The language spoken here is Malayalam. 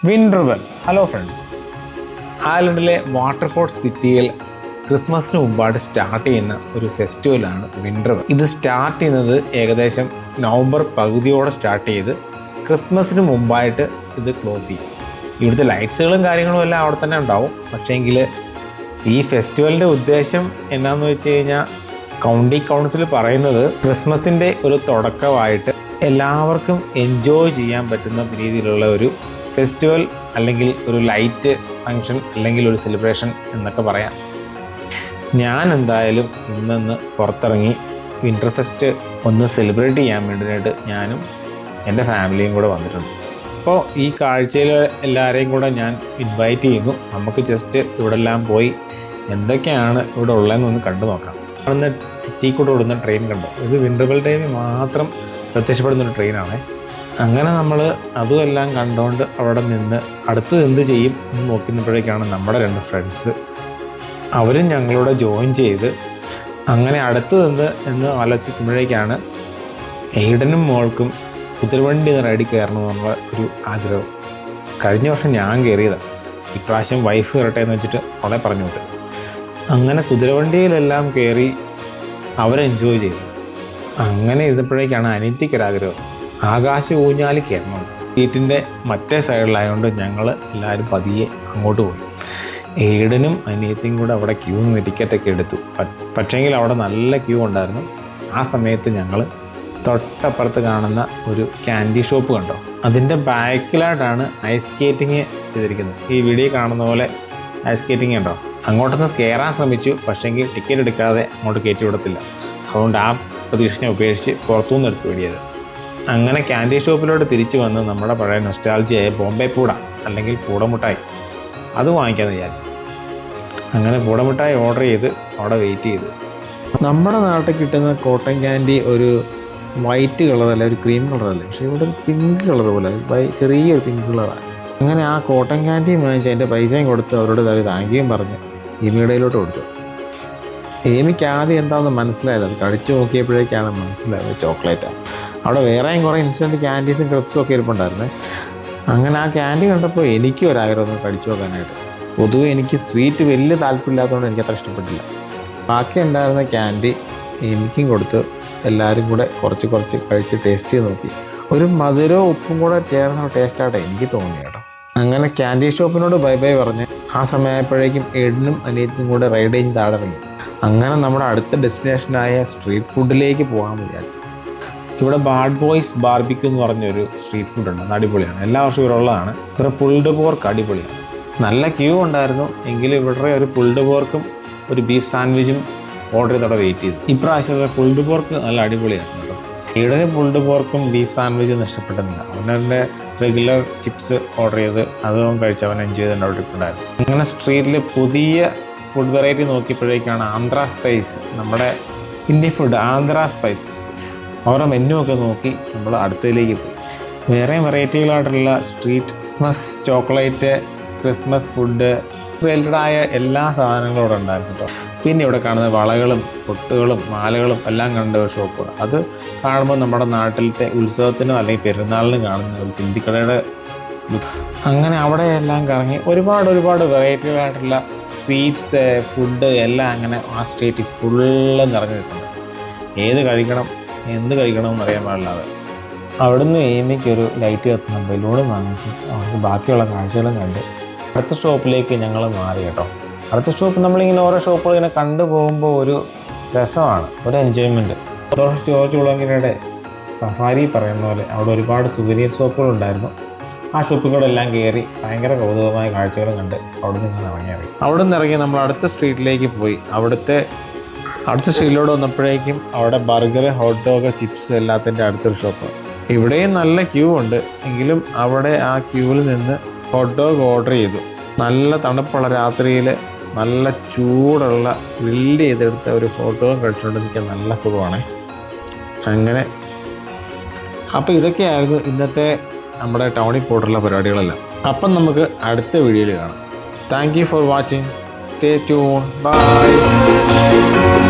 വിൻഡർവെൽ. ഹലോ ഫ്രണ്ട്സ്, ആയർലൻഡിലെ വാട്ടർഫോർഡ് സിറ്റിയിൽ ക്രിസ്മസിന് മുമ്പായിട്ട് സ്റ്റാർട്ട് ചെയ്യുന്ന ഒരു ഫെസ്റ്റിവലാണ് വിൻഡർവെൽ. ഇത് സ്റ്റാർട്ട് ചെയ്യുന്നത് ഏകദേശം നവംബർ പകുതിയോടെ സ്റ്റാർട്ട് ചെയ്ത് ക്രിസ്മസിന് മുമ്പായിട്ട് ഇത് ക്ലോസ് ചെയ്യും. ഇവിടുത്തെ ലൈറ്റ്സുകളും കാര്യങ്ങളും എല്ലാം അവിടെ തന്നെ ഉണ്ടാവും. പക്ഷേങ്കിൽ ഈ ഫെസ്റ്റിവലിൻ്റെ ഉദ്ദേശം എന്നാന്ന് വെച്ച് കഴിഞ്ഞാൽ കൗണ്ടി കൗൺസിൽ പറയുന്നത് ക്രിസ്മസിൻ്റെ ഒരു തുടക്കമായിട്ട് എല്ലാവർക്കും എൻജോയ് ചെയ്യാൻ പറ്റുന്ന രീതിയിലുള്ള ഒരു ഫെസ്റ്റിവൽ അല്ലെങ്കിൽ ഒരു ലൈറ്റ് ഫങ്ഷൻ അല്ലെങ്കിൽ ഒരു സെലിബ്രേഷൻ എന്നൊക്കെ പറയാം. ഞാൻ എന്തായാലും ഇന്ന് പുറത്തിറങ്ങി വിൻ്റർ ഫെസ്റ്റ് ഒന്ന് സെലിബ്രേറ്റ് ചെയ്യാൻ വേണ്ടിയിട്ട് ഞാനും എൻ്റെ ഫാമിലിയും കൂടെ വന്നിട്ടുണ്ട്. അപ്പോൾ ഈ കാഴ്ചയിൽ എല്ലാവരെയും കൂടെ ഞാൻ ഇൻവൈറ്റ് ചെയ്യുന്നു. നമുക്ക് ജസ്റ്റ് ഇവിടെ എല്ലാം പോയി എന്തൊക്കെയാണ് ഇവിടെ ഉള്ളതെന്നൊന്ന് കണ്ടു നോക്കാം. അവിടുന്ന് സിറ്റി കൂടെ ഓടുന്ന ട്രെയിൻ കണ്ടോ? ഇത് വിൻ്റർവെൽ ടൈമിൽ മാത്രം പ്രത്യക്ഷപ്പെടുന്നൊരു ട്രെയിനാണ്. അങ്ങനെ നമ്മൾ അതും എല്ലാം കണ്ടുകൊണ്ട് അവിടെ നിന്ന് അടുത്ത് എന്ത് ചെയ്യും എന്ന് നോക്കുന്നപ്പോഴേക്കാണ് നമ്മുടെ രണ്ട് ഫ്രണ്ട്സ് അവരും ഞങ്ങളോട് ജോയിൻ ചെയ്ത് അങ്ങനെ അടുത്ത് നിന്ന് എന്ന് ആലോചിക്കുമ്പോഴേക്കാണ് എയ്ഡനും മോൾക്കും കുതിരവണ്ടി റൈഡിൽ കയറണമെന്നുള്ള ഒരു ആഗ്രഹം. കഴിഞ്ഞ വർഷം ഞാൻ കയറിയതാണ്, ഇപ്രാവശ്യം വൈഫ് കയറട്ടെ എന്ന് വെച്ചിട്ട് അവളെ പറഞ്ഞു വിട്ടു. അങ്ങനെ കുതിരവണ്ടിയിലെല്ലാം കയറി അവരെൻജോയ് ചെയ്തു. അങ്ങനെ ഇരുന്നപ്പോഴേക്കാണ് അനിയത്തിക്കൊരാഗ്രഹം ആകാശ ഊഞ്ഞാലി കയറണം. സീറ്റിൻ്റെ മറ്റേ സൈഡിലായതുകൊണ്ട് ഞങ്ങൾ എല്ലാവരും പതിയെ അങ്ങോട്ട് പോയി. എയ്ഡനും അനിയത്തിയും കൂടെ അവിടെ ക്യൂ നിന്ന് ടിക്കറ്റൊക്കെ എടുത്തു. പക്ഷേങ്കിൽ അവിടെ നല്ല ക്യൂ ഉണ്ടായിരുന്നു. ആ സമയത്ത് ഞങ്ങൾ തൊട്ടപ്പുറത്ത് കാണുന്ന ഒരു ക്യാൻഡി ഷോപ്പ് കണ്ടോ, അതിൻ്റെ ബാക്കിലായിട്ടാണ് ഐസ് സ്കേറ്റിങ് ചെയ്തിരിക്കുന്നത്. ഈ വീഡിയോ കാണുന്ന പോലെ ഐസ് സ്കേറ്റിങ് ഉണ്ടോ, അങ്ങോട്ടൊന്ന് കയറാൻ ശ്രമിച്ചു. പക്ഷേങ്കിൽ ടിക്കറ്റ് എടുക്കാതെ അങ്ങോട്ട് കയറ്റി വിടത്തില്ല. അതുകൊണ്ട് ആ പ്രതീക്ഷനെ ഉപേക്ഷിച്ച് പുറത്തുനിന്ന് എടുത്ത് വേടിയത്. അങ്ങനെ ക്യാൻഡി ഷോപ്പിലോട്ട് തിരിച്ചു വന്ന് നമ്മുടെ പഴയ നൊസ്റ്റാൾജിയായ ബോംബെ പൂട അല്ലെങ്കിൽ പൂടമുട്ടായി അത് വാങ്ങിക്കാമെന്ന് വിചാരിച്ചു. അങ്ങനെ പൂടമുട്ടായി ഓർഡർ ചെയ്ത് അവിടെ വെയിറ്റ് ചെയ്ത്. നമ്മുടെ നാട്ടിൽ കിട്ടുന്ന കോട്ടൺ ക്യാൻഡി ഒരു വൈറ്റ് കളറല്ല, ഒരു ക്രീം കളറല്ലേ, പക്ഷേ ഇവിടെ പിങ്ക് കളർ പോലെ ചെറിയൊരു പിങ്ക് കളറാണ്. അങ്ങനെ ആ കോട്ടൺ ക്യാൻഡിയും വാങ്ങിച്ച് അതിൻ്റെ പൈസയും കൊടുത്ത് അവരോട് താങ്ക്യൂയും പറഞ്ഞ് ഈമിയുടെയിലോട്ട് കൊടുത്തു. ഏമിക്ക് ആദ്യം എന്താണെന്ന് മനസ്സിലായത്, അത് കടിച്ചു നോക്കിയപ്പോഴേക്കാണ് മനസ്സിലായത് ചോക്ലേറ്റാണ്. അവിടെ വേറെയും കുറേ ഇൻസ്റ്റൻറ്റ് ക്യാൻഡീസും ക്രിപ്സും ഒക്കെ ഇരിപ്പുണ്ടായിരുന്നേ. അങ്ങനെ ആ ക്യാൻഡി കണ്ടപ്പോൾ എനിക്കും ഒരാഗ്രഹം ഒന്ന് കടിച്ചു നോക്കാനായിട്ട്. പൊതുവെ എനിക്ക് സ്വീറ്റ് വലിയ താല്പര്യമില്ലാത്തതുകൊണ്ട് എനിക്കത്ര ഇഷ്ടപ്പെട്ടില്ല. ബാക്കി ഉണ്ടായിരുന്ന ക്യാൻഡി എനിക്കും കൊടുത്ത് എല്ലാവരും കൂടെ കുറച്ച് കഴിച്ച് ടേസ്റ്റ് ചെയ്ത് നോക്കി. ഒരു മധുരവും ഉപ്പും കൂടെ ചേർന്ന ടേസ്റ്റായിട്ട് എനിക്ക് തോന്നി കേട്ടോ. അങ്ങനെ ക്യാൻഡി ഷോപ്പിനോട് ബൈ ബൈ പറഞ്ഞ് ആ സമയമായപ്പോഴേക്കും എഡനും അനിയത്തിനും കൂടെ റൈഡ് ചെയ്ത് താഴെ ഇറങ്ങി. അങ്ങനെ നമ്മുടെ അടുത്ത ഡെസ്റ്റിനേഷനായ സ്ട്രീറ്റ് ഫുഡിലേക്ക് പോകാമെന്ന് വിചാരിച്ചു. ഇവിടെ ബാഡ് ബോയ്സ് ബാർബിക്യൂ എന്ന് പറഞ്ഞൊരു സ്ട്രീറ്റ് ഫുഡുണ്ട്, അത് അടിപൊളിയാണ്. എല്ലാ വർഷവും ഇവിടെ ഉള്ളതാണ്. ഇവിടെ പുൾഡ് പോർക്ക് അടിപൊളിയാണ്. നല്ല ക്യൂ ഉണ്ടായിരുന്നു. എങ്കിലും ഇവിടെ ഒരു പുൾഡ് പോർക്കും ഒരു ബീഫ് സാൻഡ്വിച്ചും ഓർഡർ ചെയ്ത് അവിടെ വെയിറ്റ് ചെയ്തു. ഇപ്രാവശ്യത്തെ പുൾഡ് പോർക്ക് നല്ല അടിപൊളിയായിരുന്നു കേട്ടോ. ഇവിടെ പുൾഡ് പോർക്കും ബീഫ് സാൻഡ്വിച്ചും ഇഷ്ടപ്പെടുന്നില്ല. അവൻ്റെ റെഗുലർ ചിപ്സ് ഓർഡർ ചെയ്ത് അതും കഴിച്ച് അവൻ എൻജോയ് ചെയ്ത് അവിടെ ഇട്ടുണ്ടായിരുന്നു. അങ്ങനെ സ്ട്രീറ്റിൽ പുതിയ ഫുഡ് വെറൈറ്റി നോക്കിയപ്പോഴേക്കാണ് ആന്ധ്ര സ്പൈസ്, നമ്മുടെ ഇന്ത്യൻ ഫുഡ് ആന്ധ്ര സ്പൈസ്. അവരുടെ മെനു ഒക്കെ നോക്കി നമ്മൾ അടുത്തതിലേക്ക് പോയി. വേറെ വെറൈറ്റികളായിട്ടുള്ള street Christmas chocolate, Christmas food റിലേറ്റഡായ എല്ലാ സാധനങ്ങളും ഇവിടെ ഉണ്ടായിരുന്നു കേട്ടോ. പിന്നെ ഇവിടെ കാണുന്ന വളകളും പൊട്ടുകളും മാലകളും എല്ലാം കണ്ട ഒരു ഷോപ്പ്. അത് കാണുമ്പോൾ നമ്മുടെ നാട്ടിലത്തെ ഉത്സവത്തിനോ അല്ലെങ്കിൽ പെരുന്നാളിനും കാണുന്ന ഒരു ചിന്തിക്കടയുടെ. അങ്ങനെ അവിടെയെല്ലാം കറങ്ങി ഒരുപാട് വെറൈറ്റികളായിട്ടുള്ള സ്വീറ്റ്സ് ഫുഡ് എല്ലാം അങ്ങനെ ആ സ്ട്രീറ്റിൽ ഫുള്ള് നിറഞ്ഞു നിൽക്കുന്നു. ഏത് കഴിക്കണം എന്ത് കഴിക്കണമെന്ന് അറിയാൻ പാടില്ലാതെ. അവിടുന്ന് ഏമിക്കൊരു ലൈറ്റ് കത്തുന്ന ബലൂണും വാങ്ങിച്ച് അവർക്ക് ബാക്കിയുള്ള കാഴ്ചകളും കണ്ട് അടുത്ത ഷോപ്പിലേക്ക് ഞങ്ങൾ മാറി കേട്ടോ. അടുത്ത ഷോപ്പ് നമ്മളിങ്ങനെ ഓരോ ഷോപ്പുകൾ ഇങ്ങനെ കണ്ടു പോകുമ്പോൾ ഒരു രസമാണ്, ഒരു എൻജോയ്മെൻറ്റ്. ജോർജ് കുളങ്ങരയുടെ സഫാരി പറയുന്ന പോലെ അവിടെ ഒരുപാട് സുവനീർ ഷോപ്പുകളുണ്ടായിരുന്നു. ആ ഷോപ്പുകളെല്ലാം കയറി ഭയങ്കര കൗതുകമായ കാഴ്ചകളും കണ്ട് അവിടെ നിന്ന് ഇറങ്ങിയാൽ അവിടെ നിന്ന് ഇറങ്ങി നമ്മൾ അടുത്ത സ്ട്രീറ്റിലേക്ക് പോയി. അടുത്ത സ്ട്രീറ്റിലോട്ട് വന്നപ്പോഴേക്കും അവിടെ ബർഗർ, ഹോട്ട് ഡോഗ്, ചിപ്സ് എല്ലാത്തിൻ്റെ അടുത്തൊരു ഷോപ്പ്. ഇവിടെയും നല്ല ക്യൂ ഉണ്ട്. എങ്കിലും അവിടെ ആ ക്യൂവിൽ നിന്ന് ഹോട്ട് ഡോഗ് ഓർഡർ ചെയ്തു. നല്ല തണുപ്പുള്ള രാത്രിയിൽ നല്ല ചൂടുള്ള ഗ്രില്ല് ചെയ്തെടുത്ത ഒരു ഹോട്ട് ഡോഗ് കഴിച്ചുകൊണ്ട് നിൽക്കാൻ നല്ല സുഖമാണ്. അങ്ങനെ അപ്പോൾ ഇതൊക്കെയായിരുന്നു ഇന്നത്തെ നമ്മുടെ ടൗണിൽ പോയിട്ടുള്ള പരിപാടികളെല്ലാം. അപ്പം നമുക്ക് അടുത്ത വീഡിയോയിൽ കാണാം. Thank you for watching. Stay tune. By.